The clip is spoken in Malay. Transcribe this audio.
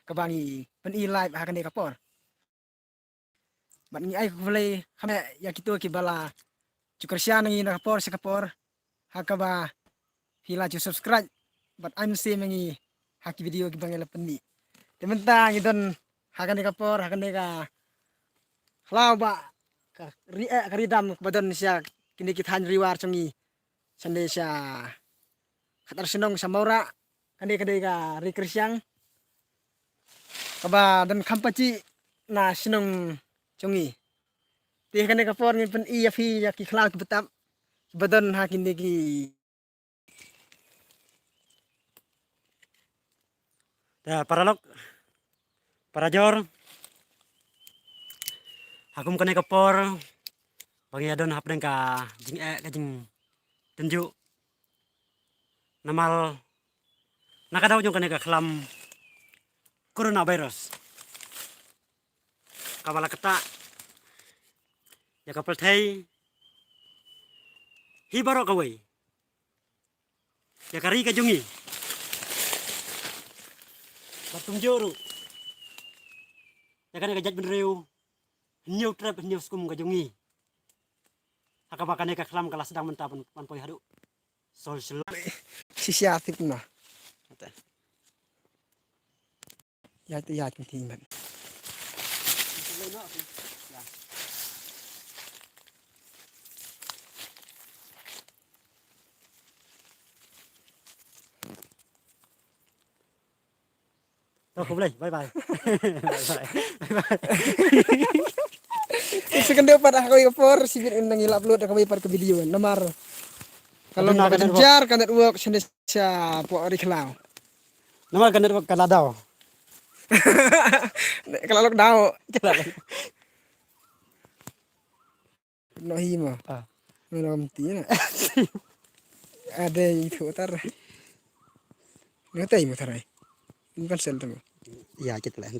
kebangi pen I live akan de kapor bat ngi ai kulai kame ya kitu ki bala cukursia ngi na kapor se kapor hakaba hila ju subscribe bat I'm see mengi haki video ki bangela penni tementang idon hakan de kapor hakan de ka hlau ba ka ridam badon sia kini kita riwar chongi sande sia khatar senong samora kande ka rikrisyang kaba dan kampaci na sinong chongi ti kane ka por ngin pen I ya fi ya ki khlau betap badan hakin ki ya para jor akum kane ka por bagi adon hapden ka jing tunjuk namal nakadaw yung kane ka klam coronavirus kabala kata ya kapal thai hi baro kawai ya kari ka jungi batum joru ya kane ka jaj benreu new trap new skum ka jungi hakabakane ka klam kala sedang mentapun panpoi hadu sol sel sisiatif na ya tu ya kinting ban Aku boleh, bye bye. sekende pada aku kapor sibir nang ila upload ka par ke video nomor kalau nak kejar kan work senesa po ri khlau Nama kan dari Kaladau. kalau lok dau no hima no mti na ada itu tar ngetai mo tarai bukan sel temu Iya, kita lah,